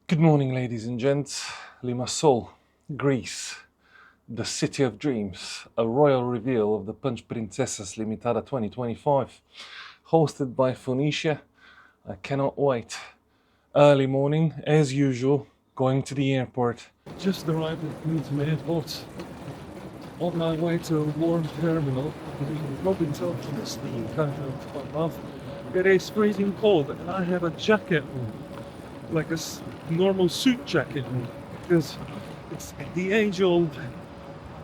Good morning, ladies and gents. Limassol, Greece, the city of dreams, a royal reveal of the Punch Princesses Limitada 2025, hosted by Phoenecia. I cannot wait. Early morning, as usual, going to the airport. Just arrived at Luton Airport. On my way to a warm terminal. You can probably tell from the steam kind of above. It is freezing cold, and I have a jacket on, like a normal suit jacket, because it's the age-old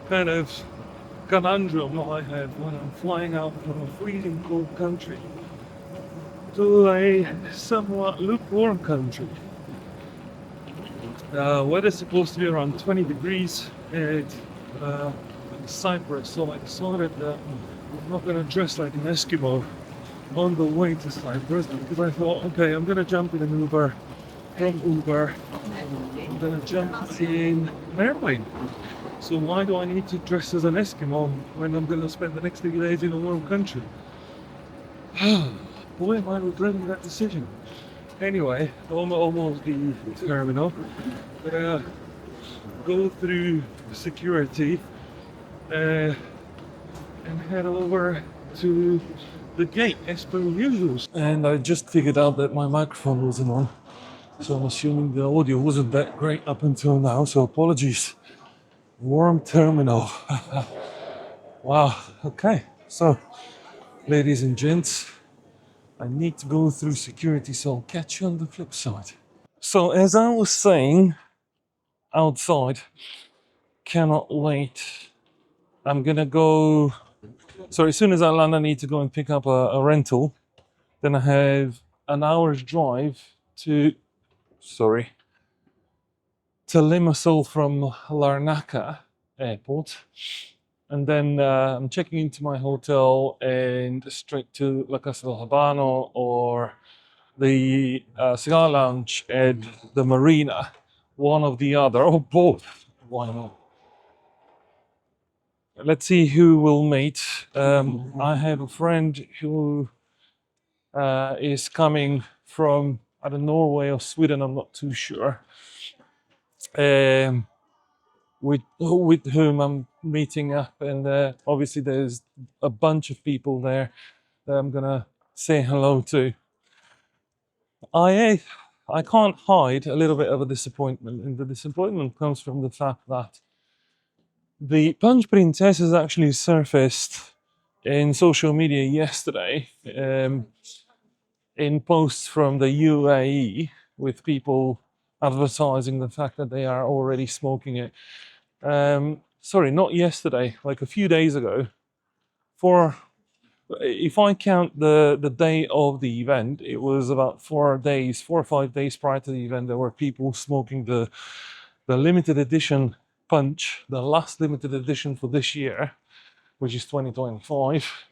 kind of conundrum I have when I'm flying out from a freezing cold country to a somewhat lukewarm country. Weather's supposed to be around 20 degrees at Cyprus, so I decided that I'm not going to dress like an Eskimo on the way to Cyprus, because I thought, okay, I'm going to jump in an Uber. From Uber, I'm gonna jump in an airplane. So why do I need to dress as an Eskimo when I'm gonna spend the next 3 days in a warm country? Boy, am I regretting that decision. Anyway, almost the terminal. Go through security and head over to the gate as per usual. And I just figured out that my microphone wasn't on. So I'm assuming the audio wasn't that great up until now, so apologies. Warm terminal. Wow, okay. So, ladies and gents, I need to go through security, so I'll catch you on the flip side. So, as I was saying, outside, cannot wait. I'm gonna go. So, as soon as I land, I need to go and pick up a rental. Then I have an hour's drive to Limassol from Larnaca airport, and then I'm checking into my hotel and straight to La Casa del Habano or the cigar lounge at the marina, one of the other, or both, why not? Let's see who will meet. I have a friend who is coming from either Norway or Sweden, I'm not too sure. With whom I'm meeting up, and obviously there's a bunch of people there that I'm gonna say hello to. I can't hide a little bit of a disappointment, and the disappointment comes from the fact that the Punch Princesses actually surfaced in social media yesterday, in posts from the UAE with people advertising the fact that they are already smoking it. Sorry, not yesterday, like a few days ago. If I count the day of the event, it was about 4 or 5 days prior to the event. There were people smoking the limited edition Punch, the last limited edition for this year, which is 2025.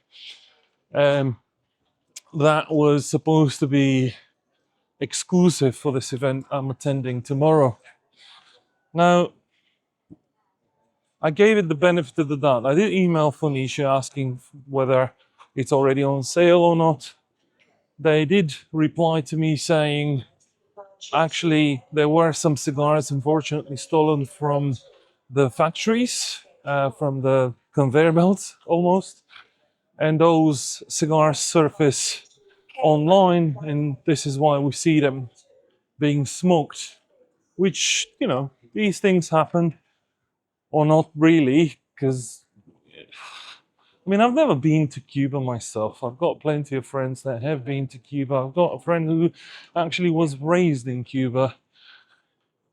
That was supposed to be exclusive for this event I'm attending tomorrow. Now, I gave it the benefit of the doubt. I did email Phoenecia asking whether it's already on sale or not. They did reply to me saying, actually, there were some cigars unfortunately stolen from the factories, from the conveyor belts almost. And those cigars surface online, and this is why we see them being smoked, which, these things happen. Or not really, because I've never been to Cuba myself. I've got plenty of friends that have been to Cuba. I've got a friend who actually was raised in Cuba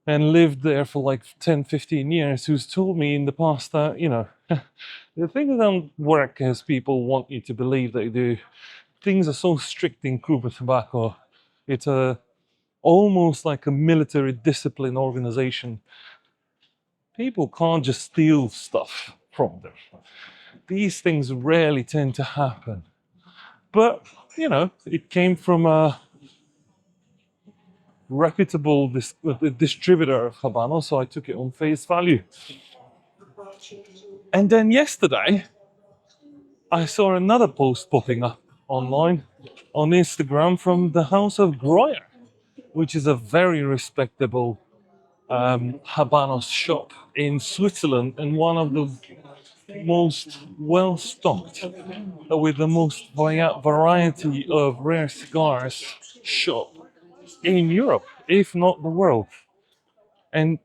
and lived there for like 10, 15 years, who's told me in the past that, the things don't work as people want you to believe they do. Things are so strict in Cuba Tobacco. It's almost like a military discipline organization. People can't just steal stuff from them. These things rarely tend to happen. But, it came from a reputable distributor of Habano, so I took it on face value. And then yesterday, I saw another post popping up online on Instagram from the House of Groyer. which is a very respectable Habanos shop in Switzerland, and one of the most well stocked, with the most variety of rare cigars shop in Europe, if not the world. And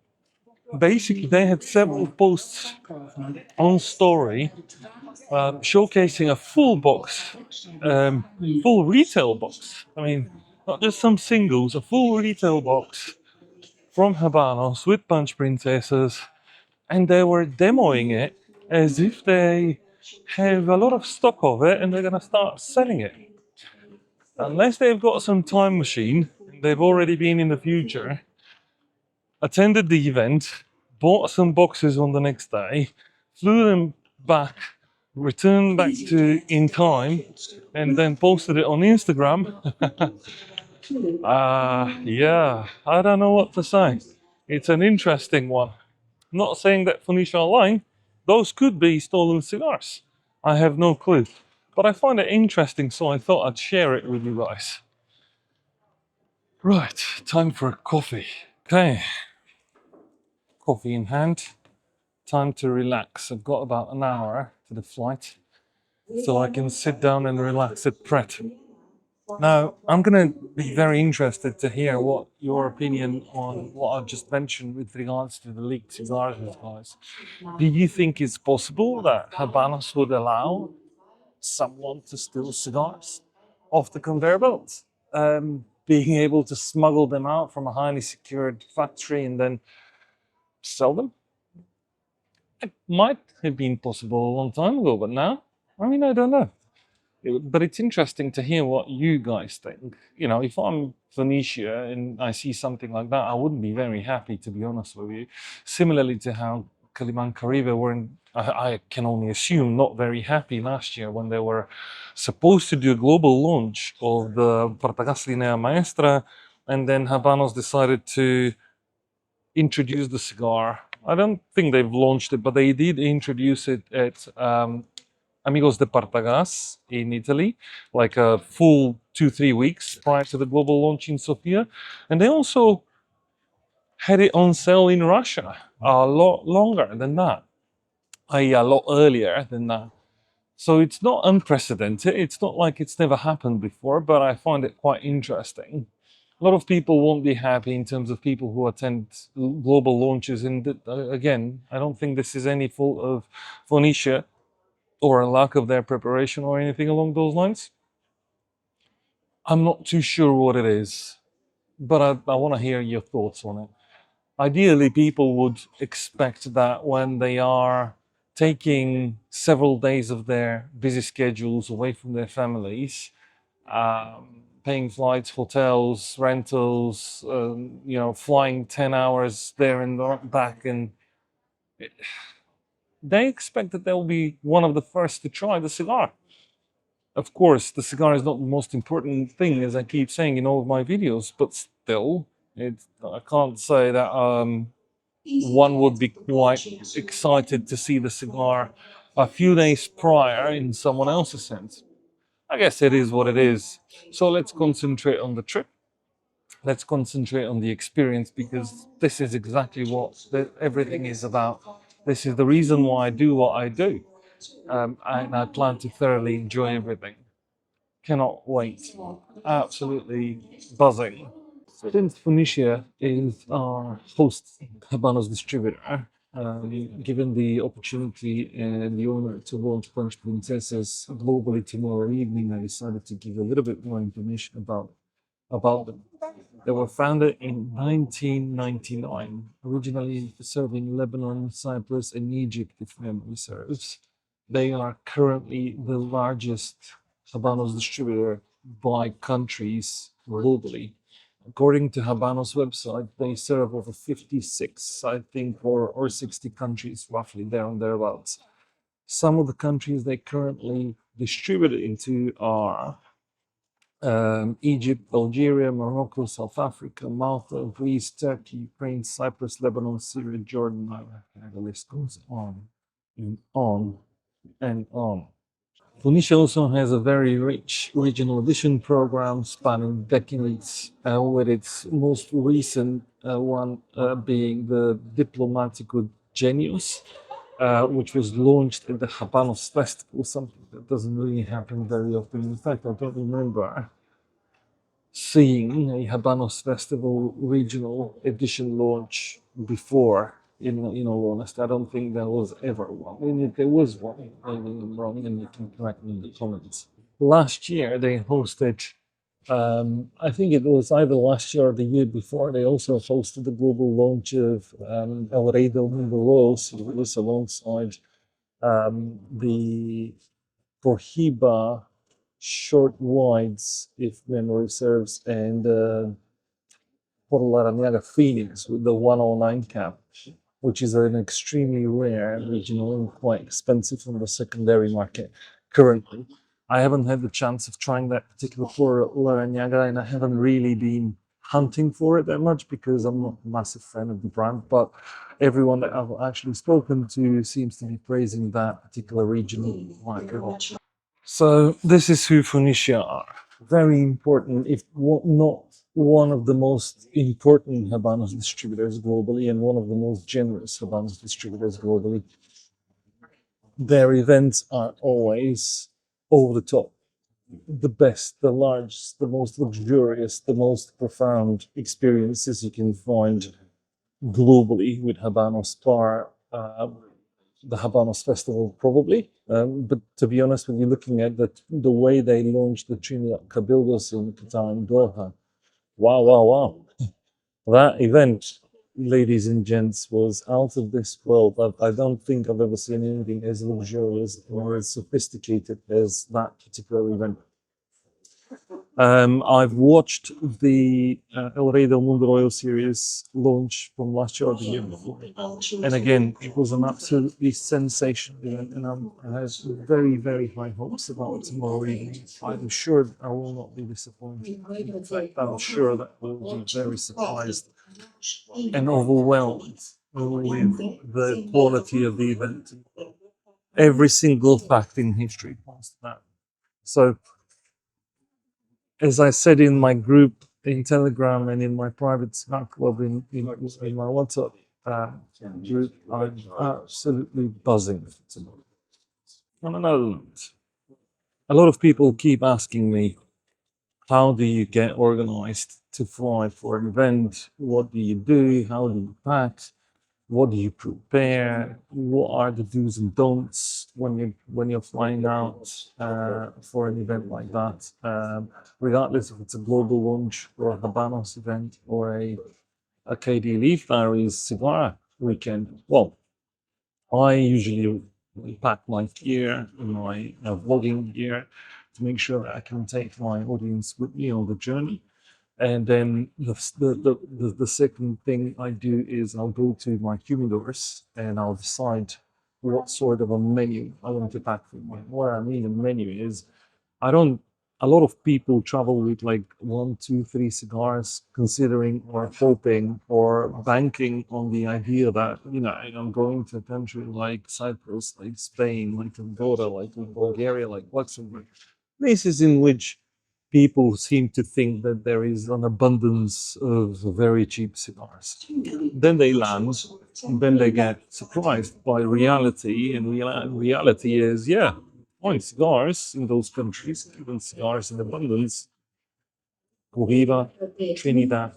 basically, they had several posts on story showcasing a full box, full retail box. I mean, not just some singles, a full retail box from Habanos with Punch Princesses, and they were demoing it as if they have a lot of stock of it and they're going to start selling it. Unless they've got some time machine, they've already been in the future, attended the event, bought some boxes on the next day, flew them back, returned back to in time, and then posted it on Instagram. Yeah, I don't know what to say. It's an interesting one. Not saying that Phoenecia are lying, those could be stolen cigars. I have no clue. But I find it interesting, so I thought I'd share it with you guys. Right, time for a coffee. Okay, coffee in hand. Time to relax. I've got about an hour to the flight, so I can sit down and relax at Pret. Now, I'm going to be very interested to hear what your opinion on what I've just mentioned with regards to the leaked cigars is, guys. Do you think it's possible that Habanos would allow someone to steal cigars off the conveyor belt? Being able to smuggle them out from a highly secured factory and then sell them? It might have been possible a long time ago, but now, I mean, I don't know. But it's interesting to hear what you guys think. You know, if I'm Phoenicia and I see something like that, I wouldn't be very happy, to be honest with you. Similarly to how Kaliman Caribe were, I can only assume, not very happy last year when they were supposed to do a global launch of the Partagas Linea Maestra, and then Habanos decided to introduce the cigar. I don't think they've launched it, but they did introduce it at Amigos de Partagas in Italy, like a full 2-3 weeks prior to the global launch in Sofia. And they also had it on sale in Russia a lot longer than that, i.e., a lot earlier than that. So it's not unprecedented. It's not like it's never happened before, but I find it quite interesting. A lot of people won't be happy in terms of people who attend global launches. And again, I don't think this is any fault of Phoenicia or a lack of their preparation or anything along those lines. I'm not too sure what it is, but I want to hear your thoughts on it. Ideally, people would expect that when they are taking several days of their busy schedules away from their families, paying flights, hotels, rentals, flying 10 hours there and back, and they expect that they'll be one of the first to try the cigar. Of course, the cigar is not the most important thing, as I keep saying in all of my videos, but still, I can't say that one would be quite excited to see the cigar a few days prior in someone else's hands. I guess it is what it is. So let's concentrate on the trip. Let's concentrate on the experience, because this is exactly what everything is about. This is the reason why I do what I do. And I plan to thoroughly enjoy everything. Cannot wait. Absolutely buzzing. Since Phoenicia is our host Habanos distributor, given the opportunity and the honor to launch Punch Princesses globally tomorrow evening, I decided to give a little bit more information about them. They were founded in 1999, originally serving Lebanon, Cyprus, and Egypt, if memory serves. They are currently the largest Habanos distributor by countries globally. According to Habanos website, they serve over 56, I think, or 60 countries, roughly there and thereabouts. Some of the countries they currently distribute into are Egypt, Algeria, Morocco, South Africa, Malta, Greece, Turkey, Ukraine, Cyprus, Lebanon, Syria, Jordan, Iraq. The list goes on and on and on. Phoenecia also has a very rich regional edition program spanning decades, with its most recent one being the Diplomatico Genius, which was launched at the Habanos Festival, something that doesn't really happen very often. In fact, I don't remember seeing a Habanos Festival regional edition launch before. In all honesty, I don't think there was ever one. I mean, if there was one, maybe I'm wrong, and you can correct me in the comments. Last year, they hosted, I think it was either last year or the year before, they also hosted the global launch of El Rey del Mundo Royals, was alongside the Cohiba short wides, if memory serves, and Por Laranaga Phoenix with the 109 cap, which is an extremely rare regional and quite expensive on the secondary market currently. I haven't had the chance of trying that particular Por Laranaga, and I haven't really been hunting for it that much because I'm not a massive fan of the brand, but everyone that I've actually spoken to seems to be praising that particular regional market. So this is who Phoenecia are. Very important, if not one of the most important Habanos distributors globally and one of the most generous Habanos distributors globally. Their events are always over the top. The best, the largest, the most luxurious, the most profound experiences you can find globally with Habanos Bar, the Habanos Festival, probably. But to be honest, when you're looking at the way they launched the Trinidad Cabildos in Qatar and Doha, wow, wow, wow. That event, ladies and gents, was out of this world. I don't think I've ever seen anything as luxurious or as sophisticated as that particular event. I've watched the El Rey del Mundo Royal series launch from last year or the year before. And again, it was an absolutely sensational event, and I have very, very high hopes about tomorrow evening. I'm sure I will not be disappointed. In fact, I'm sure that I will be very surprised and overwhelmed with the quality of the event. Every single fact in history points to that. So, as I said in my group in Telegram and in my private Slack club in my WhatsApp group, I'm absolutely buzzing tomorrow. On another note, a lot of people keep asking me, how do you get organized to fly for an event? What do you do? How do you pack? What do you prepare? What are the do's and don'ts when you're flying out for an event like that? Regardless if it's a global launch or a Habanos event or a KD Leaf Diaries cigar weekend. Well, I usually pack my gear, my vlogging gear, to make sure that I can take my audience with me on the journey. And then the second thing I do is I'll go to my humidors and I'll decide what sort of a menu I want to pack for me. What I mean a menu is I don't a lot of people travel with like one, two, three cigars, considering or hoping or banking on the idea that, I'm going to a country like Cyprus, like Spain, like Andorra, like Bulgaria, like Luxembourg, places in which people seem to think that there is an abundance of very cheap cigars. Then they land, and then they get surprised by reality, and reality is, yeah, fine cigars in those countries, even cigars in abundance. Cohiba, Trinidad,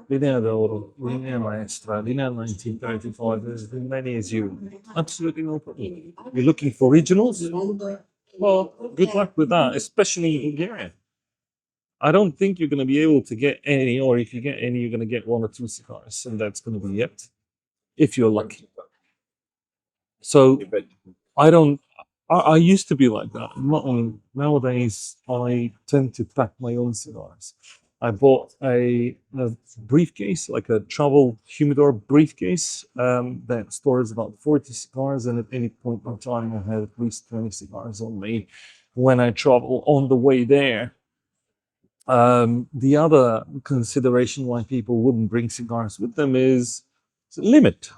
Linea d'Oro, Linea Maestra, Linea 1935, there's as many as you. Absolutely no problem. You're looking for originals? Well, good luck with that, especially in Bulgaria. I don't think you're going to be able to get any, or if you get any, you're going to get one or two cigars, and that's going to be it, if you're lucky. So I don't. I used to be like that. Nowadays, I tend to pack my own cigars. I bought a briefcase, like a travel humidor briefcase, that stores about 40 cigars, and at any point in time, I have at least 20 cigars on me when I travel. On the way there, the other consideration why people wouldn't bring cigars with them is limit.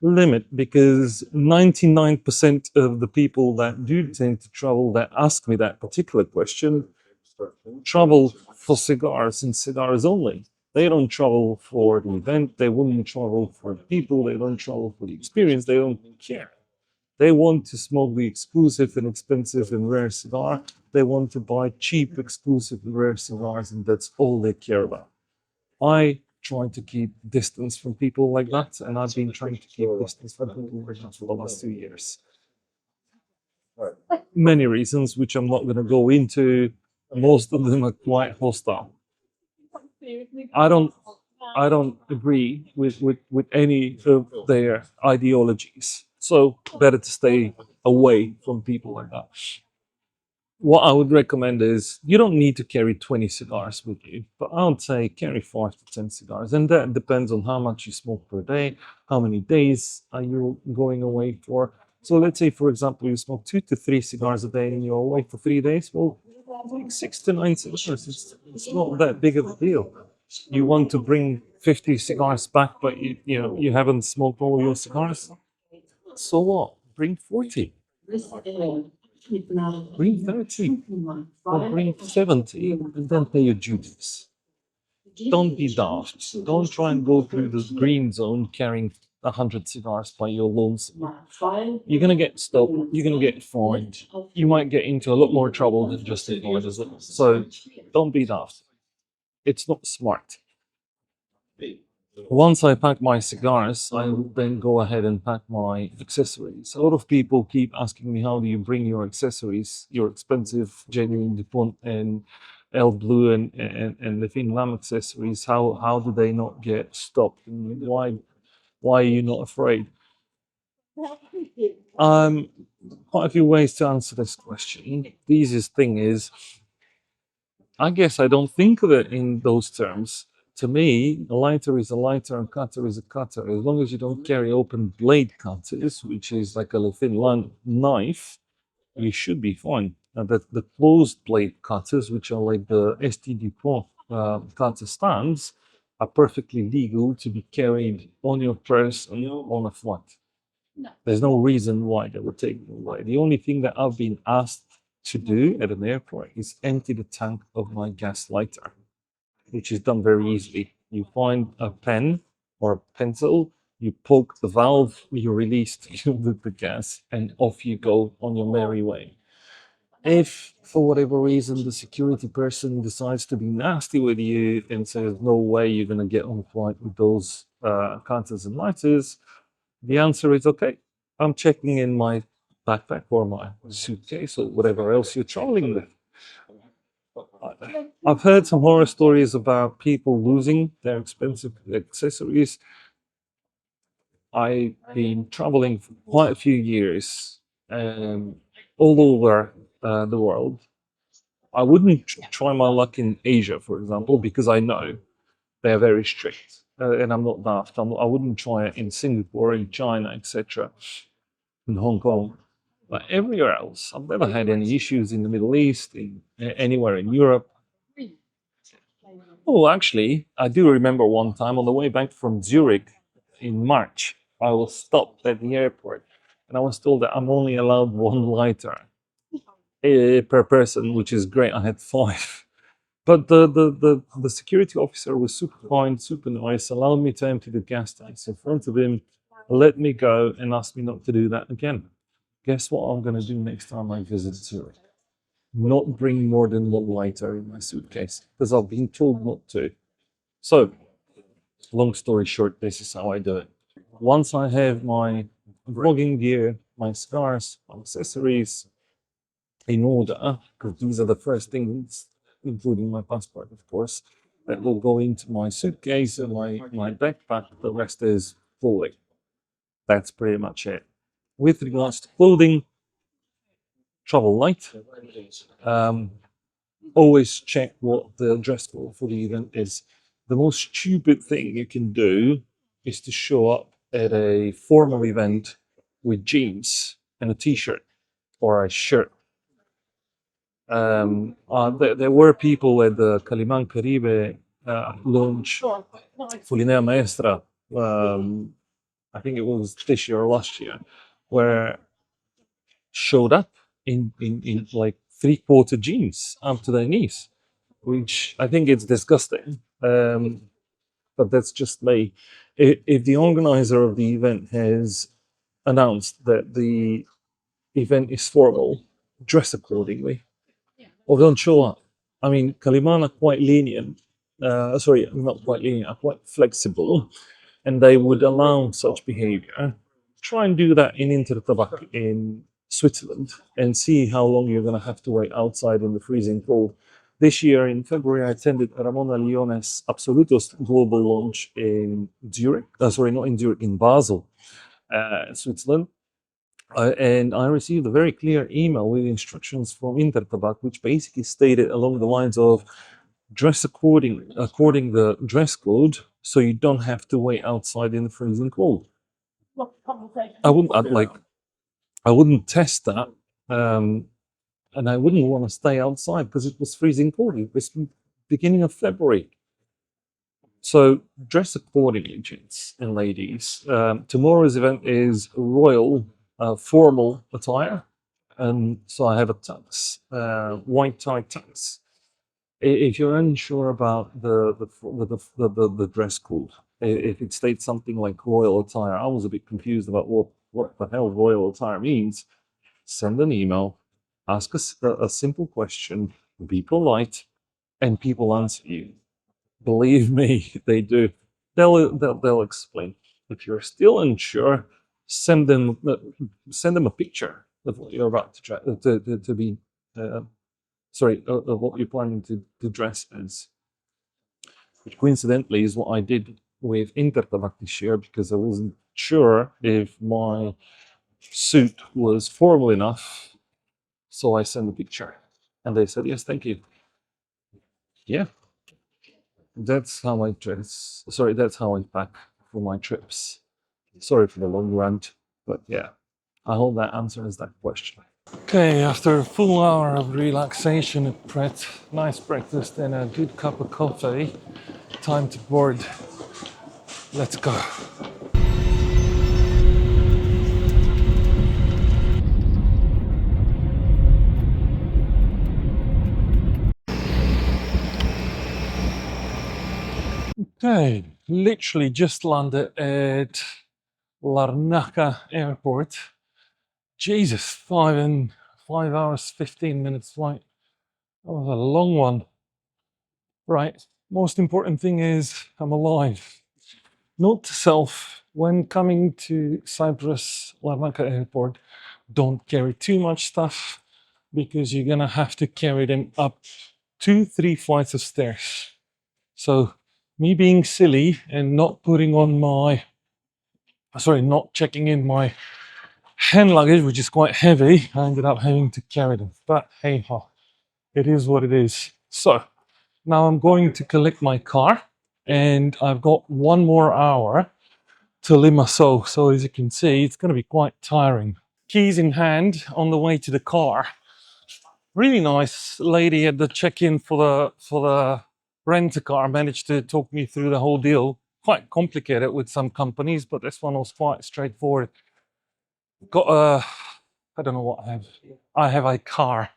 limit, because 99% of the people that do tend to travel that ask me that particular question travel for cigars and cigars only. They don't travel for the event, they wouldn't travel for the people, they don't travel for the experience, they don't care. They want to smoke the exclusive and expensive and rare cigar. They want to buy cheap, exclusive and rare cigars, and that's all they care about. I try to keep distance from people like that, and I've been trying to keep distance from people like that for the last 2 years. Many reasons, which I'm not going to go into. Most of them are quite hostile. I don't, I don't agree with any of their ideologies. So better to stay away from people like that. What I would recommend is you don't need to carry 20 cigars with you, but I would say carry 5 to 10 cigars. And that depends on how much you smoke per day, how many days are you going away for. So let's say, for example, you smoke 2 to 3 cigars a day and you're away for 3 days. Well, take 6 to 9 cigars. It's not that big of a deal. You want to bring 50 cigars back, but you haven't smoked all your cigars. So what? Bring 40. Bring 30 or bring 70 and then pay your duties. Don't be daft. Don't try and go through the green zone carrying 100 cigars by your lonesome. You're going to get stopped. You're going to get fined. You might get into a lot more trouble than just a fine as well. So don't be daft. It's not smart. Once I pack my cigars, I will then go ahead and pack my accessories. A lot of people keep asking me, how do you bring your accessories, your expensive genuine DuPont and El Blue and the Fin Lam accessories? How do they not get stopped? And why are you not afraid? Um, Quite a few ways to answer this question. The easiest thing is, I guess I don't think of it in those terms. To me, a lighter is a lighter and cutter is a cutter. As long as you don't carry open blade cutters, which is like a Finland knife, you should be fine. And the closed blade cutters, which are like the ST Dupont cutter stands, are perfectly legal to be carried on your person on a flight. There's no reason why they would take them away. The only thing that I've been asked to do at an airport is empty the tank of my gas lighter, which is done very easily. You find a pen or a pencil, you poke the valve, you release the gas, and off you go on your merry way. If for whatever reason the security person decides to be nasty with you and says, no way you're going to get on flight with those counters and lighters, the answer is okay. I'm checking in my backpack or my suitcase or whatever else you're traveling with. I've heard some horror stories about people losing their expensive accessories. I've been traveling for quite a few years, all over the world. I wouldn't try my luck in Asia, for example, because I know they're very strict. And I'm not daft. I wouldn't try it in Singapore, in China, etc., in Hong Kong. But everywhere else, I've never had any issues in the Middle East, anywhere in Europe. Oh, actually, I do remember one time on the way back from Zurich in March, I was stopped at the airport and I was told that I'm only allowed one lighter per person, which is great. I had five. But the security officer was super kind, super nice, allowed me to empty the gas tanks in front of him, let me go, and asked me not to do that again. Guess what I'm going to do next time I visit Zurich? Not bring more than one lighter in my suitcase because I've been told not to. So, long story short, this is how I do it. Once I have my vlogging gear, my cigars, my accessories in order, because these are the first things, including my passport, of course, that will go into my suitcase and my backpack. The rest is fully. That's pretty much it. With regards to clothing, travel light. Um, Always check what the dress code for the event is. The most stupid thing you can do is to show up at a formal event with jeans and a t-shirt or a shirt. There were people at the Caliman Caribe launch, Fulinea Maestra, I think it was this year or last year, where showed up in like 3/4 jeans up to their knees, which I think it's disgusting. But that's just me. If the organizer of the event has announced that the event is formal, dress accordingly, or don't show up. I mean, Kaliman are quite lenient. Sorry, not quite lenient, are quite flexible, and they would allow such behavior. Try and do that in Intertabak in Switzerland and see how long you're going to have to wait outside in the freezing cold. This year in February, I attended Ramona Leone's Absolutos global launch in Zurich. Sorry, not in Zurich, in Basel, Switzerland. And I received a very clear email with instructions from Intertabak, which basically stated along the lines of dress according the dress code, so you don't have to wait outside in the freezing cold. I wouldn't test that, and I wouldn't want to stay outside because it was freezing cold. It was beginning of February. So dress accordingly, gents and ladies. Tomorrow's event is royal formal attire, and so I have a tux, white tie tux. If you're unsure about the dress code, if it states something like royal attire, I was a bit confused about what the hell royal attire means. Send an email, ask a simple question, be polite, and people answer you. Believe me, they do. They'll explain. If you're still unsure, send them a picture of what you're about to be. Sorry, of what you're planning to dress as. Which coincidentally is what I did with Intertabak this year, because I wasn't sure if my suit was formal enough. So I sent a picture, and they said yes, thank you. Yeah, that's how I dress. Sorry, that's how I pack for my trips. Sorry for the long rant, but yeah, I hope that answers that question. Okay, after a full hour of relaxation at Pret, nice breakfast and a good cup of coffee, time to board. Let's go. Okay, literally just landed at Larnaca Airport. Jesus, 5 hours, 15 minutes flight. That was a long one. Right, most important thing is I'm alive. Note to self, when coming to Cyprus Larnaca Airport, don't carry too much stuff because you're gonna have to carry them up 2-3 flights of stairs. So me being silly and not not checking in my hand luggage, which is quite heavy, I ended up having to carry them. But hey ho, it is what it is. So now I'm going to collect my car, and I've got 1 more hour to Limassol. So as you can see, it's going to be quite tiring. Keys in hand on the way to the car. Really nice lady at the check-in for the rent-a-car managed to talk me through the whole deal. Quite complicated with some companies, but this one was quite straightforward. Got I don't know what I have. I have a car.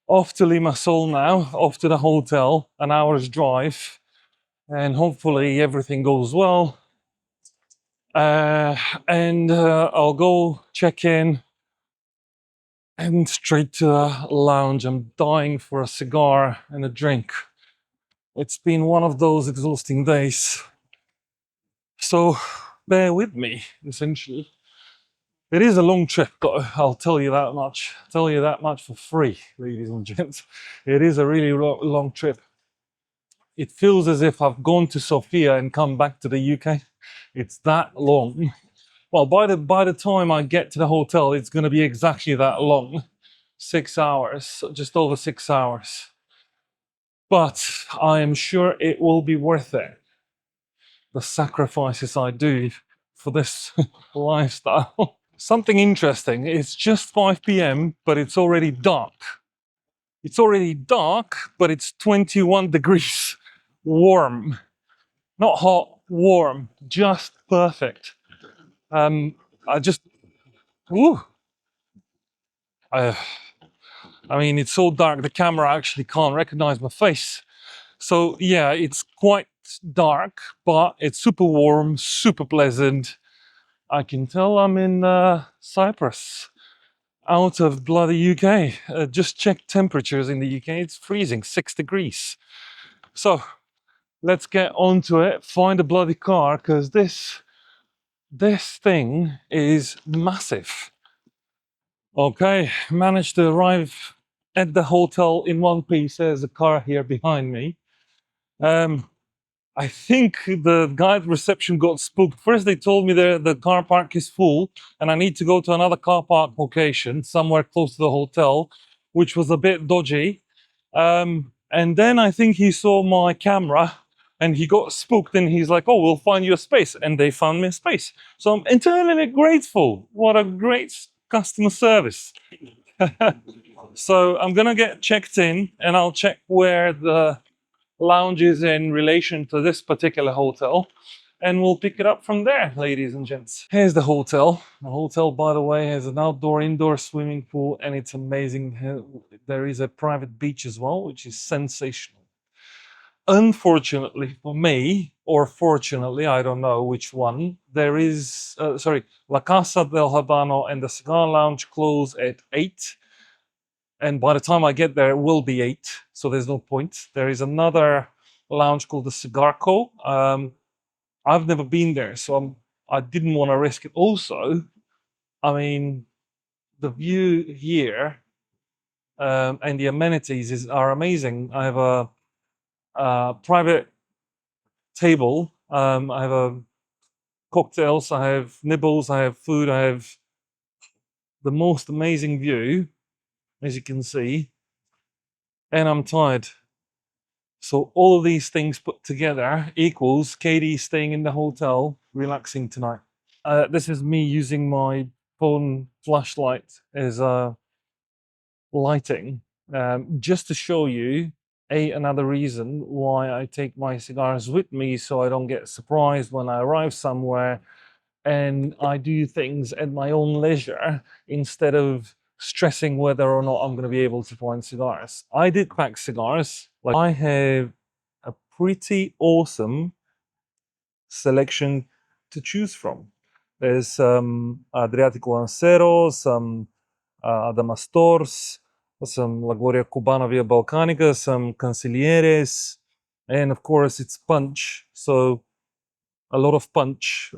Off to Limassol now, off to the hotel, an hour's drive, and hopefully everything goes well. And I'll go check in and straight to the lounge. I'm dying for a cigar and a drink. It's been one of those exhausting days. So bear with me, essentially. It is a long trip, though, I'll tell you that much. Tell you that much for free, ladies and gents. It is a really long trip. It feels as if I've gone to Sofia and come back to the UK. It's that long. Well, by the time I get to the hotel, it's going to be exactly that long. 6 hours, just over 6 hours. But I am sure it will be worth it. The sacrifices I do for this lifestyle. Something interesting, it's just 5 p.m., but it's already dark. It's already dark, but it's 21 degrees warm. Not hot, warm, just perfect. I just, ooh, I, I mean, it's so dark, the camera actually can't recognize my face. So yeah, it's quite dark, but it's super warm, super pleasant. I can tell I'm in Cyprus, out of bloody UK. Just check temperatures in the UK, it's freezing, 6 degrees. So let's get onto it, find a bloody car, because this thing is massive. Okay, managed to arrive at the hotel in one piece. There's a car here behind me. Um, I think the guy at reception got spooked. First, they told me the car park is full and I need to go to another car park location somewhere close to the hotel, which was a bit dodgy. And then I think he saw my camera and he got spooked and he's like, oh, we'll find you a space. And they found me a space. So I'm eternally grateful. What a great customer service. So I'm going to get checked in and I'll check where the lounges in relation to this particular hotel, and we'll pick it up from there, ladies and gents. Here's the hotel. The hotel, by the way, has an outdoor indoor swimming pool, and it's amazing. There is a private beach as well, which is sensational. Unfortunately for me, or fortunately, I don't know which one, there is La Casa del Habano and the cigar lounge close at 8, and by the time I get there, it will be 8, so there's no point. There is another lounge called the Cigar Co. I've never been there, so I didn't want to risk it. Also, I mean, the view here and the amenities are amazing. I have a private table. I have cocktails. I have nibbles. I have food. I have the most amazing view, as you can see, and I'm tired. So all of these things put together equals Katie staying in the hotel, relaxing tonight. This is me using my phone flashlight as lighting, just to show you another reason why I take my cigars with me, so I don't get surprised when I arrive somewhere, and I do things at my own leisure instead of stressing whether or not I'm going to be able to find cigars. I did pack cigars. Like, I have a pretty awesome selection to choose from. There's some Adriatico Lancero, some Adamastors, some La Gloria Cubana Via Balcanica, some Cancelieres, and of course it's Punch. So a lot of Punch,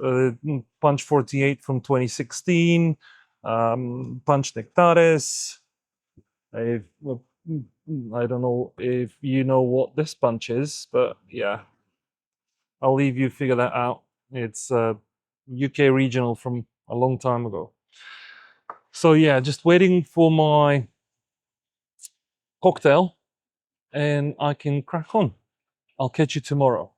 Punch 48 from 2016, Punch Nectares. I don't know if you know what this Punch is, but yeah, I'll leave you figure that out. It's UK regional from a long time ago. So yeah, just waiting for my cocktail and I can crack on. I'll catch you tomorrow.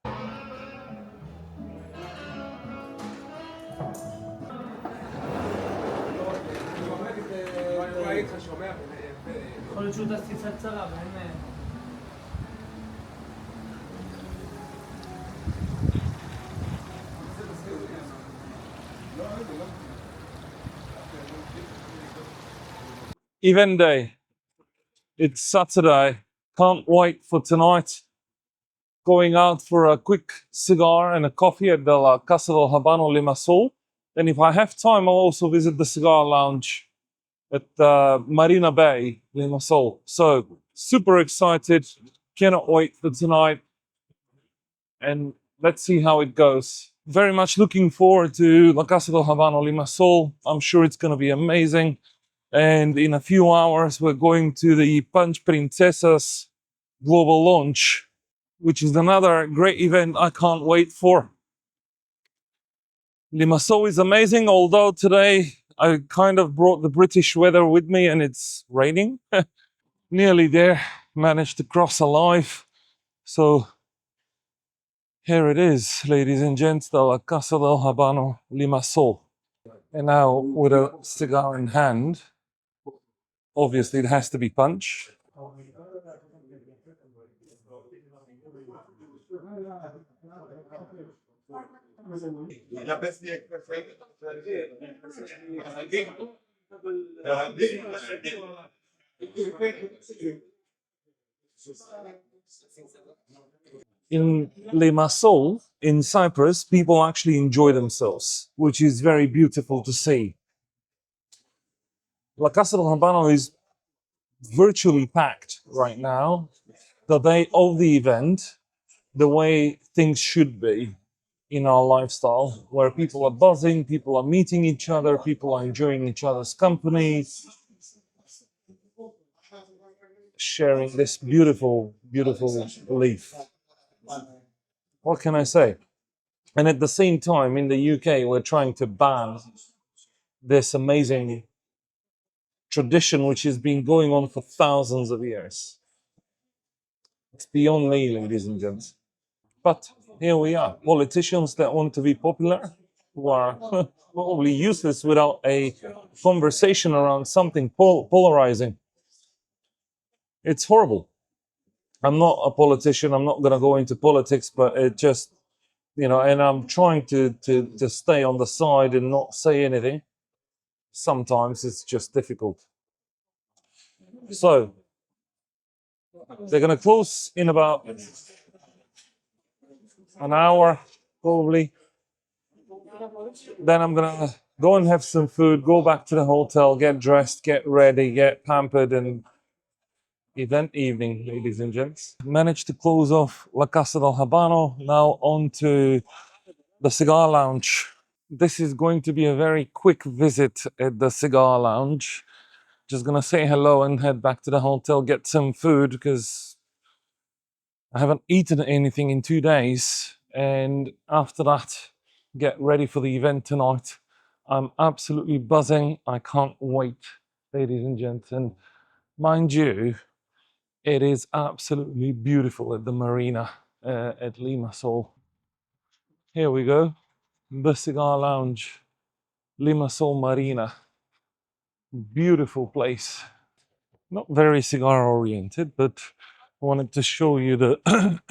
Event day. It's Saturday. Can't wait for tonight. Going out for a quick cigar and a coffee at the La Casa del Habano Limassol. And if I have time, I'll also visit the cigar lounge at Marina Bay, Limassol. So super excited. Cannot wait for tonight. And let's see how it goes. Very much looking forward to La Casa del Habano Limassol. I'm sure it's going to be amazing. And in a few hours, we're going to the Punch Princesas global launch, which is another great event I can't wait for. Limassol is amazing, although today I kind of brought the British weather with me and it's raining. Nearly there, managed to cross alive. So here it is, ladies and gents, the La Casa del Habano Limassol. And now with a cigar in hand, obviously it has to be Punch. In Limassol, in Cyprus, people actually enjoy themselves, which is very beautiful to see. La Casa del Habano is virtually packed right now. The day of the event, the way things should be in our lifestyle, where people are buzzing, people are meeting each other, people are enjoying each other's company, sharing this beautiful, beautiful leaf. What can I say? And at the same time, in the UK, we're trying to ban this amazing tradition which has been going on for thousands of years. It's beyond me, ladies and gents. But here we are, politicians that want to be popular, who are probably useless without a conversation around something polarizing. It's horrible. I'm not a politician, I'm not going to go into politics, but it just, and I'm trying to stay on the side and not say anything. Sometimes it's just difficult. So, they're going to close in about an hour, probably. Then I'm gonna go and have some food, go back to the hotel, get dressed, get ready, get pampered, and event evening, ladies and gents. Managed to close off La Casa del Habano. Now on to the cigar lounge. This is going to be a very quick visit at the cigar lounge. Just gonna say hello and head back to the hotel, get some food because I haven't eaten anything in 2 days. And after that, get ready for the event tonight. I'm absolutely buzzing. I can't wait, ladies and gents. And mind you, it is absolutely beautiful at the marina at Limassol. Here we go, the cigar lounge, Limassol Marina. Beautiful place. Not very cigar oriented, but I wanted to show you the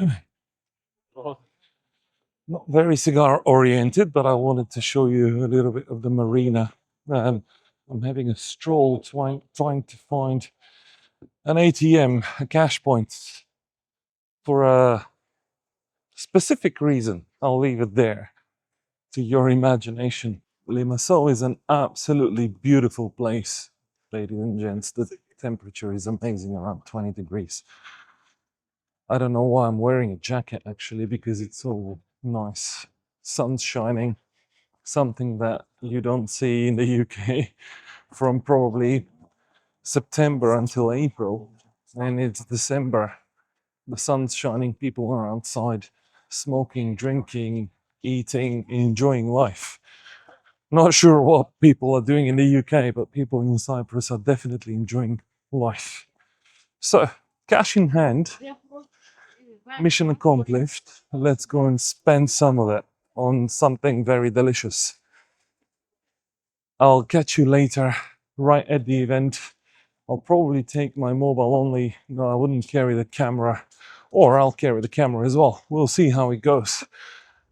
not very cigar oriented, but I wanted to show you a little bit of the marina. I'm having a stroll trying to find an ATM, a cash point, for a specific reason. I'll leave it there to your imagination. Limassol is an absolutely beautiful place, ladies and gents. The temperature is amazing, around 20 degrees. I don't know why I'm wearing a jacket actually, because it's so nice. Sun's shining, something that you don't see in the UK from probably September until April, and it's December. The sun's shining, people are outside smoking, drinking, eating, enjoying life. Not sure what people are doing in the UK, but people in Cyprus are definitely enjoying life. So, cash in hand, mission accomplished. Let's go and spend some of it on something very delicious. I'll catch you later, right at the event. I'll probably take my mobile only. No, I wouldn't carry the camera, or I'll carry the camera as well. We'll see how it goes.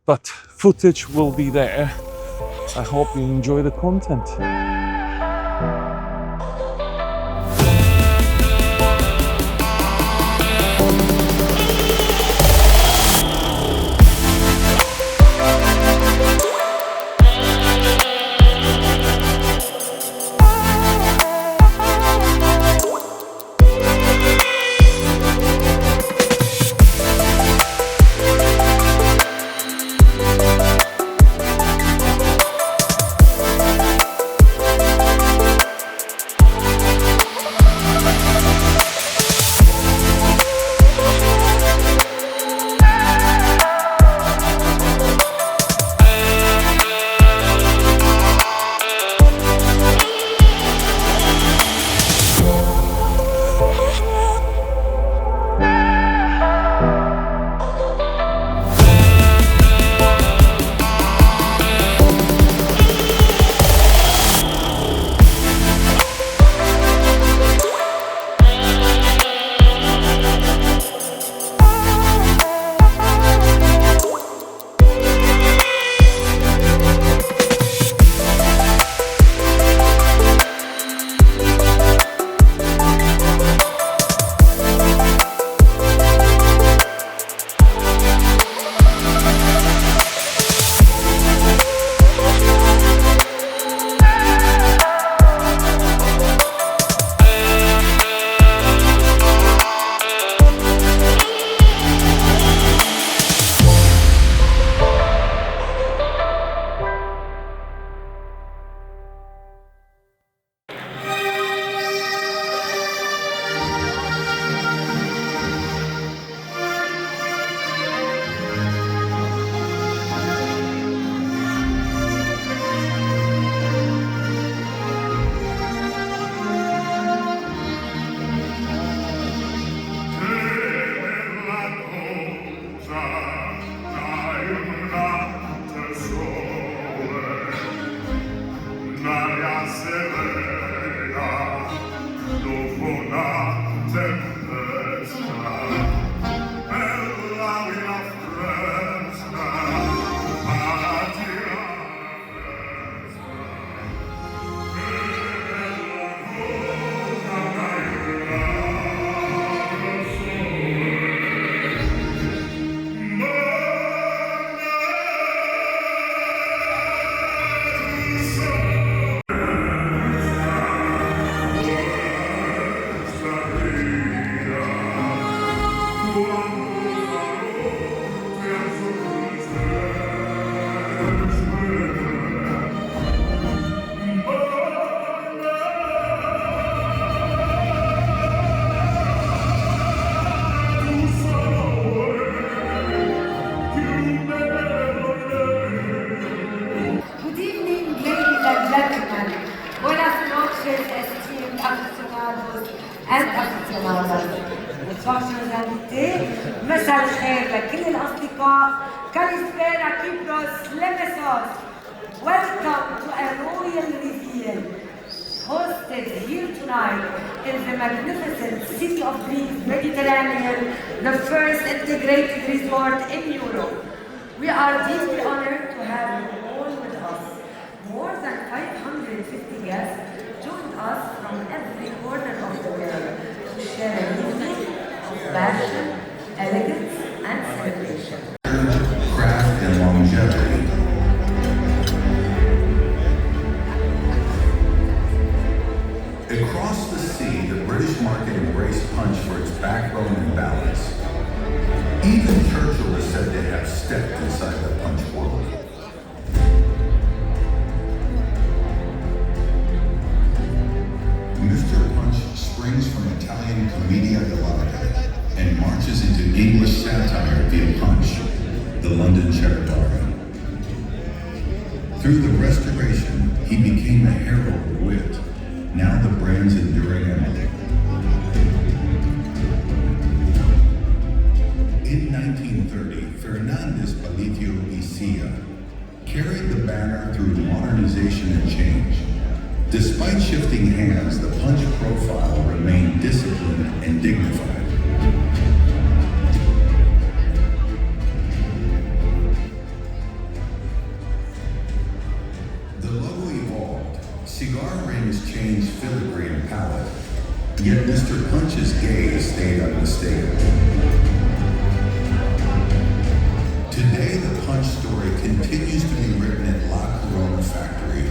But footage will be there. I hope you enjoy the content. مساء الخير لكل الأصدقاء. كاليسبيرا كيبروس Limassol. Welcome to a royal reveal hosted here tonight in the magnificent city of Greece, Mediterranean, the first integrated resort in Europe. We are deeply honored to have you all with us. More than 550 guests joined us from every corner of the world to share a evening of passion, elegance, and celebration. Craft and longevity. Across the sea, the British market embraced punch for its backbone and balance. Even Churchill is said to have stepped inside the punch world. Mr. Punch springs from Italian commedia dell'arte and marches into English satire via Punch, the London Charivari. Through the Restoration, he became a herald of wit, now the brand's enduring emblem. In 1930, Fernández Palacio y Silla carried the banner through modernization and change. Despite shifting hands, the Punch profile remained disciplined and dignified. The logo evolved. Cigar rings changed filigree and palette, yet Mr. Punch's gaze stayed unmistakable. Today, the Punch story continues to be written at La Corona Factory.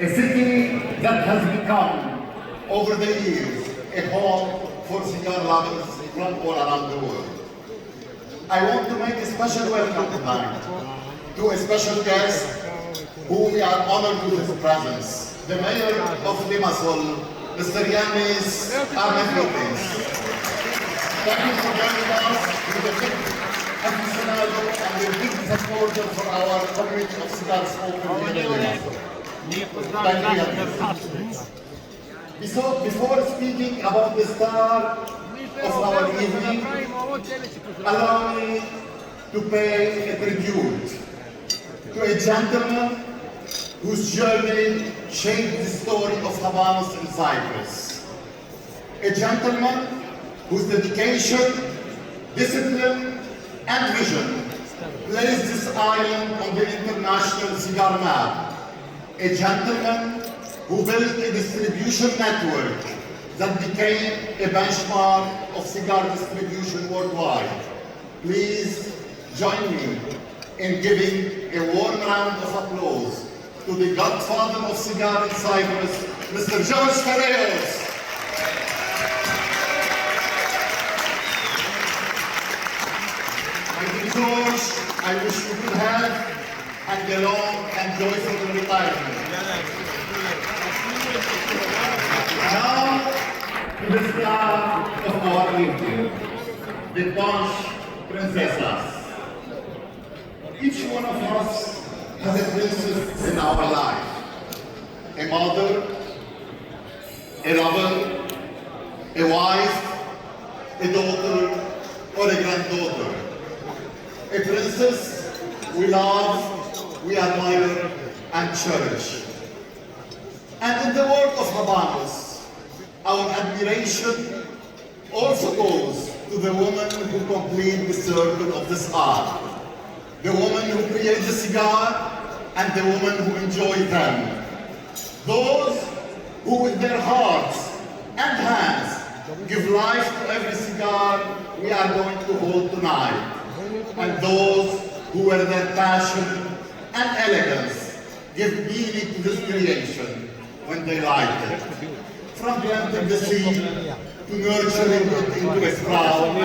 a city that has become, over the years, a home for cigar lovers from all around the world. I want to make a special welcome tonight to a special guest who we are honored with his presence, the Mayor of Limassol, Mr. Yanis Arneflitis. Thank you for joining us with a big aficionado and a big supporter for our community of cigar smokers here in Limassol. Thank you, Yanis. Before speaking about the star of our evening, allow me to pay a tribute to a gentleman whose journey shaped the story of Habanos in Cyprus. A gentleman whose dedication, discipline, and vision placed this island on the international cigar map. A gentleman who built a distribution network that became a benchmark of cigar distribution worldwide. Please join me in giving a warm round of applause to the godfather of cigar in Cyprus, Mr. George Ferreros. My dear George, I wish you good health and a long and joyful retirement. Now, to the star of our evening, the Punch Princesses. Each one of us has a princess in our life. A mother, a lover, a wife, a daughter, or a granddaughter. A princess we love, we admire, and cherish. And in the world of Habanos, our admiration also goes to the woman who complete the circle of this art. The woman who creates the cigar and the woman who enjoy them. Those who with their hearts and hands give life to every cigar we are going to hold tonight. And those who with their passion and elegance give meaning to this creation when they light it. From planting the seed, to nurturing it into a sprout,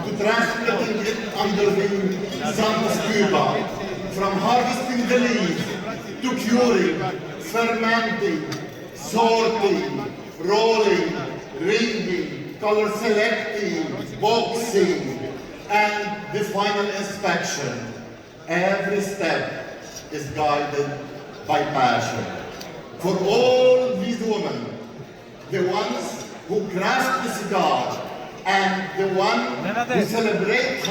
to transplanting it under the sun of Cuba, from harvesting the leaf, to curing, fermenting, sorting, rolling, ringing, color selecting, boxing, and the final inspection. Every step is guided by passion. For all these women, the ones who craft the cigar and the one who celebrated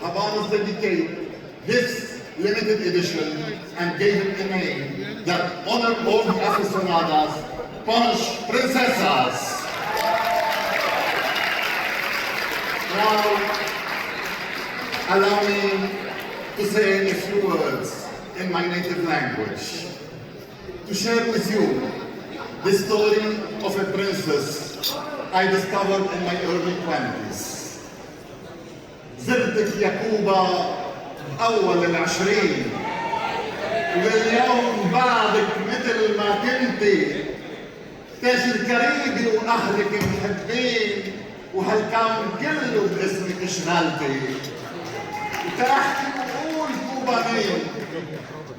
Habanos dedicated this limited edition and gave it a name that honored all the aficionadas, Punch Princesses. Now, allow me to say a few words in my native language, to share with you the story of a princess I discovered in my early 20s. زرتك يا كوبا أول العشرين، واليوم بعدك مثل ما كنتي تاج الكاريبي وأهلك محبين، وهالكون كله باسمك شغلتي. وتحكي وقول كوبا مين؟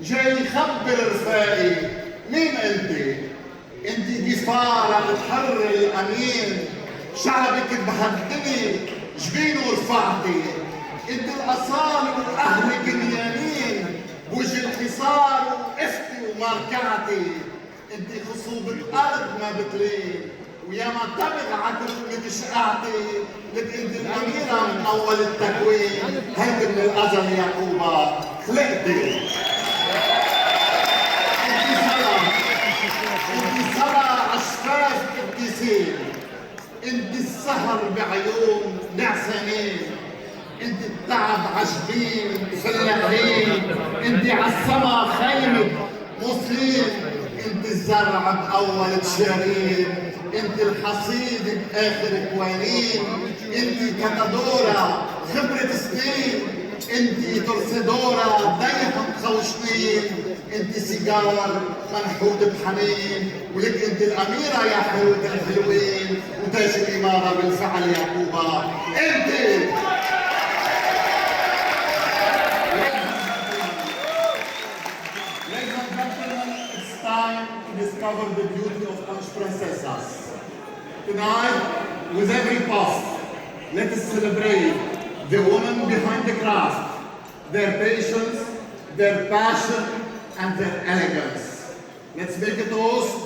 جاي خبر رفاقي مين انتي؟ انتي جفارة بتحرر الأمين، شعبك بهالدنيا جبين ورفعتي، انتي الأصالة وأهلك اليمين، بوجه الحصار وقفتي ومركعتي، انتي خصوبة أرض ما بتلين، ويا ما تبغ عكرمك شقعتي، لك انتي الأميرة من أول التكوين، هيك من الأزل يا كوبا خلقتي. انتي سرى عشفاف ابتسام، انتي السهر بعيون نعسانين، انتي التعب عجبين فلاحين، انتي عالسما خيمة مصلين، انتي الزرع بأول تشارين، انتي الحصيد بآخر كوانين، انتي كتادورة خبرة سنين، انتي ترسدورة دايما خوشنين، انتي سيجار منحوت بحنين، ولك انت الاميرة يا حلوة الحلوين، وتاج الامارة بالفعل يا كوبا انتي. Ladies and gentlemen, it's time to discover the beauty of Punch Princesas. Tonight, with every puff, let us celebrate the women behind the craft, their patience, their passion, and their elegance. Let's make a toast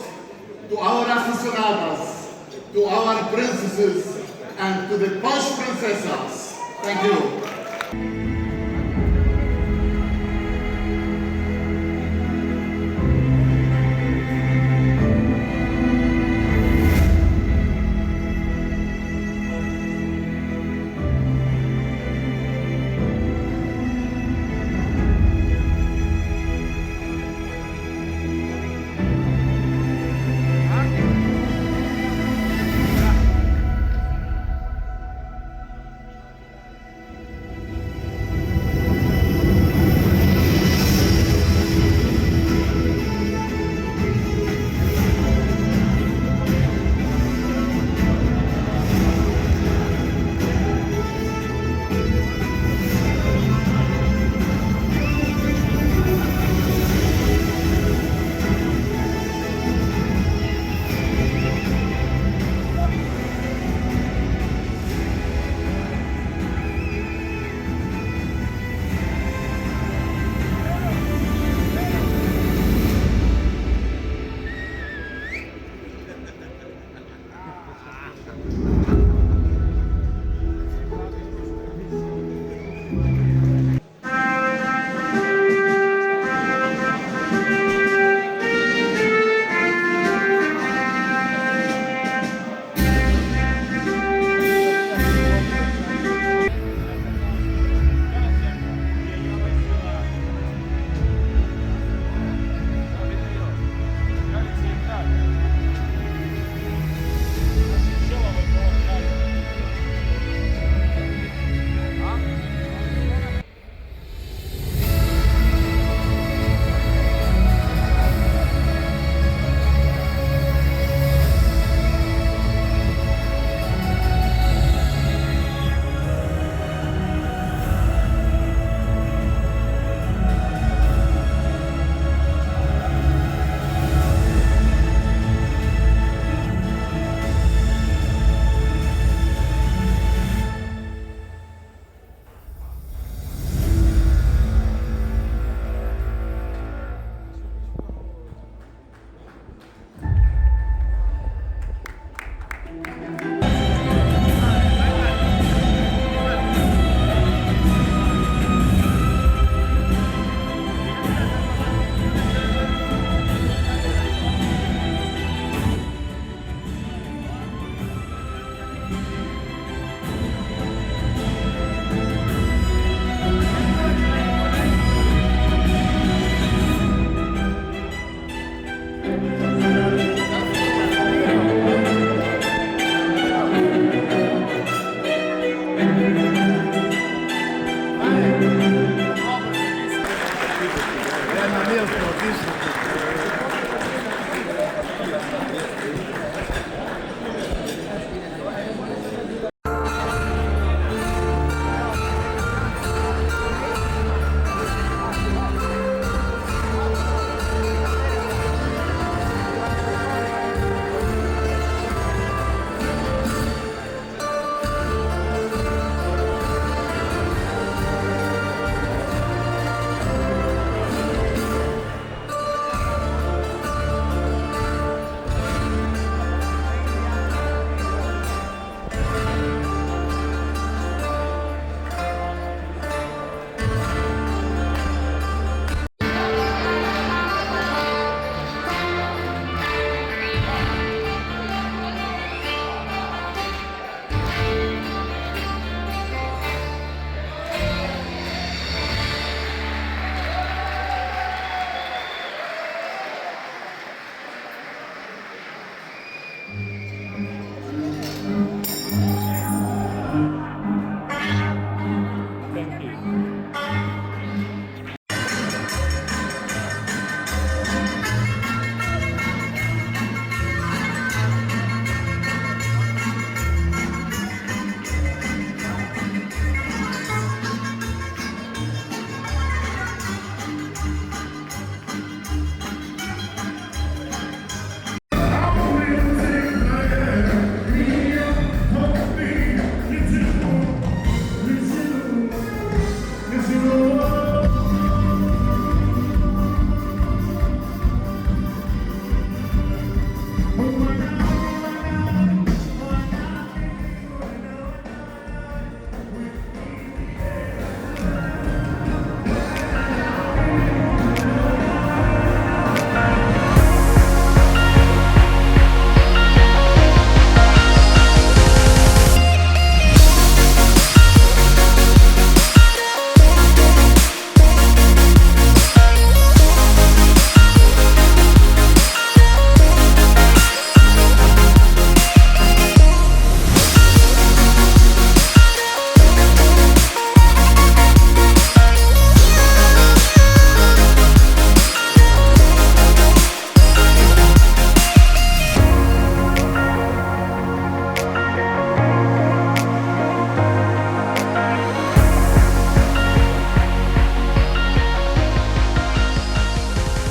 to our aficionadas, to our princesses, and to the Punch Princesas. Thank you.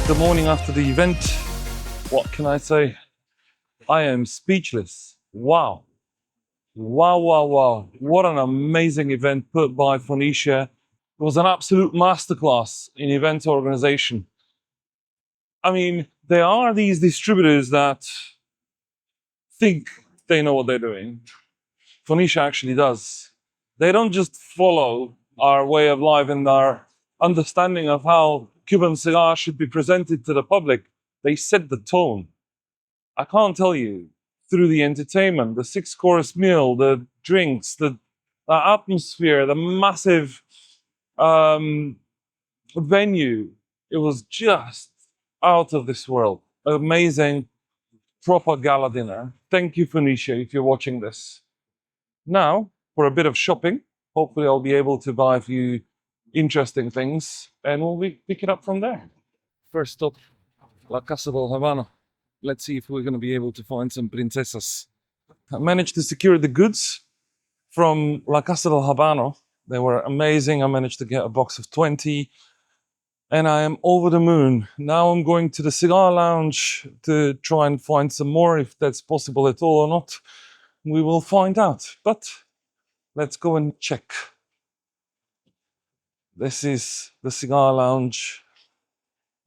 the morning after the event. What can I say? I am speechless. Wow. Wow, wow, wow. What an amazing event put by Phoenecia. It was an absolute masterclass in event organization. I mean, there are these distributors that think they know what they're doing. Phoenecia actually does. They don't just follow our way of life and our understanding of how Cuban cigars should be presented to the public. They set the tone. I can't tell you, through the entertainment, the 6-course meal, the drinks, the atmosphere, the massive venue. It was just out of this world. Amazing, proper gala dinner. Thank you, Phoenecia, if you're watching this. Now, for a bit of shopping, hopefully I'll be able to buy a few interesting things and we'll pick it up from there. First stop, La Casa del Habano. Let's see if we're going to be able to find some princesas. I managed to secure the goods from La Casa del Habano. They were amazing. I managed to get a box of 20 and I am over the moon. Now I'm going to the cigar lounge to try and find some more, if that's possible at all or not. We will find out, but let's go and check. This is the cigar lounge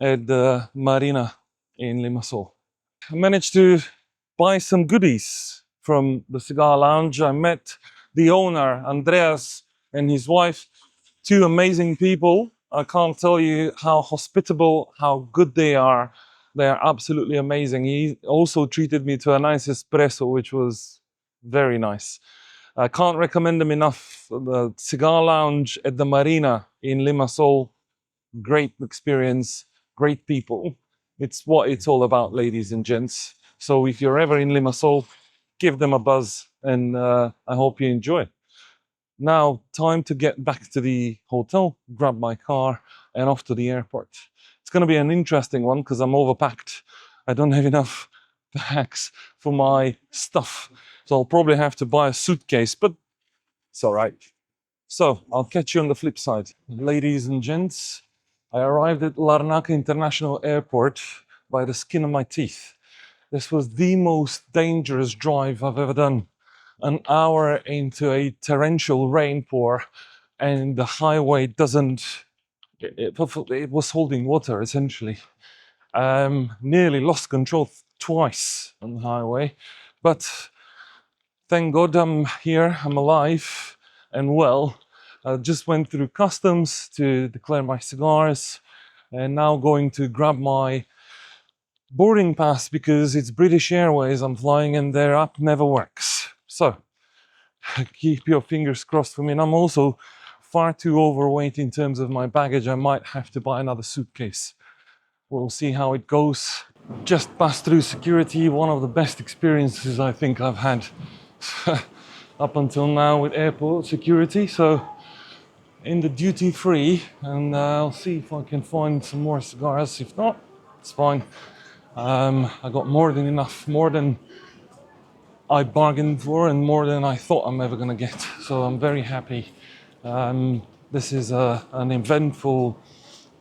at the Marina in Limassol. I managed to buy some goodies from the cigar lounge. I met the owner, Andreas, and his wife, two amazing people. I can't tell you how hospitable, how good they are. They are absolutely amazing. He also treated me to a nice espresso, which was very nice. I can't recommend them enough. The cigar lounge at the Marina in Limassol, great experience, great people. It's what it's all about, ladies and gents. So if you're ever in Limassol, give them a buzz and I hope you enjoy. Now, time to get back to the hotel, grab my car and off to the airport. It's going to be an interesting one because I'm overpacked. I don't have enough bags for my stuff. So I'll probably have to buy a suitcase, but it's all right. So I'll catch you on the flip side. Ladies and gents, I arrived at Larnaca International Airport by the skin of my teeth. This was the most dangerous drive I've ever done. An hour into a torrential rainpour and the highway it was holding water essentially. Nearly lost control twice on the highway, but thank God I'm here, I'm alive and well. I just went through customs to declare my cigars and now going to grab my boarding pass because it's British Airways I'm flying and their app never works. So keep your fingers crossed for me. And I'm also far too overweight in terms of my baggage. I might have to buy another suitcase. We'll see how it goes. Just passed through security, one of the best experiences I think I've had up until now with airport security. So in the duty free, and I'll see if I can find some more cigars. If not, it's fine. I got more than enough, more than I bargained for and more than I thought I'm ever gonna get. So I'm very happy. This is an eventful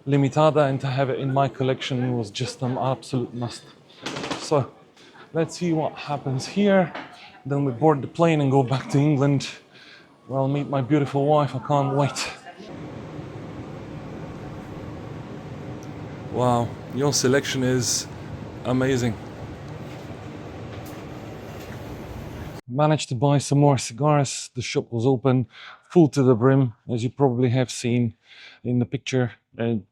Limitada, and to have it in my collection was just an absolute must. So let's see what happens here. Then we board the plane and go back to England, where I'll meet my beautiful wife. I can't wait. Wow, your selection is amazing. Managed to buy some more cigars. The shop was open, full to the brim, as you probably have seen in the picture. And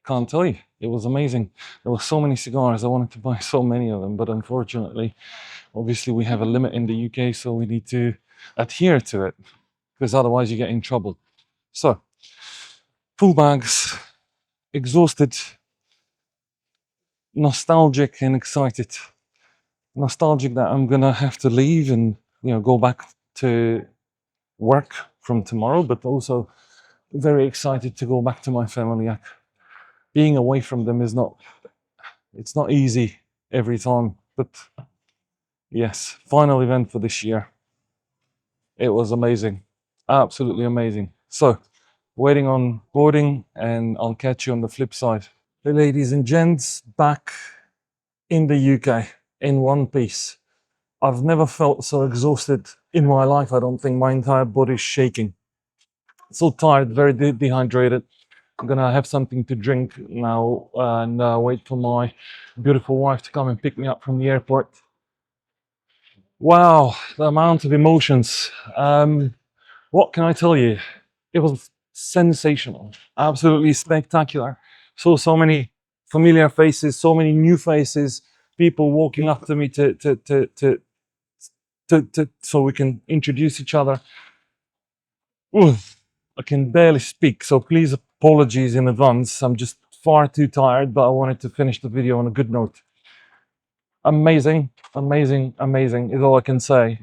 can't tell you, it was amazing. There were so many cigars. I wanted to buy so many of them, but unfortunately, obviously we have a limit in the UK, so we need to adhere to it, because otherwise you get in trouble. So, full bags, exhausted, nostalgic and excited. Nostalgic that I'm gonna have to leave and go back to work from tomorrow, but also very excited to go back to my family. Being away from them is not easy every time, but yes, final event for this year. It was amazing, absolutely amazing. So waiting on boarding and I'll catch you on the flip side. Ladies and gents, back in the UK in one piece. I've never felt so exhausted in my life. I don't think my entire body's shaking. So tired, very dehydrated. I'm gonna have something to drink now and wait for my beautiful wife to come and pick me up from the airport. Wow, the amount of emotions. What can I tell you? It was sensational, absolutely spectacular. Saw so many familiar faces, so many new faces, people walking up to me so we can introduce each other. Oof, I can barely speak, so please apologies in advance. I'm just far too tired, but I wanted to finish the video on a good note. Amazing, amazing, amazing is all I can say.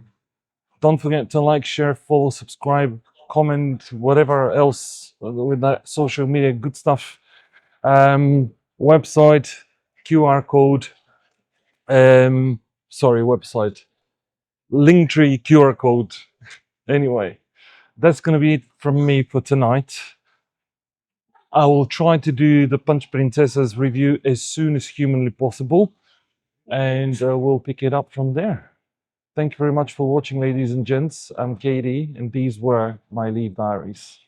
Don't forget to like, share, follow, subscribe, comment, whatever else with that social media good stuff. Website, QR code, website, Linktree QR code. Anyway, that's going to be it from me for tonight. I will try to do the Punch Princesses review as soon as humanly possible, and we'll pick it up from there. Thank you very much for watching, ladies and gents. I'm Katie, and these were my Leave Diaries.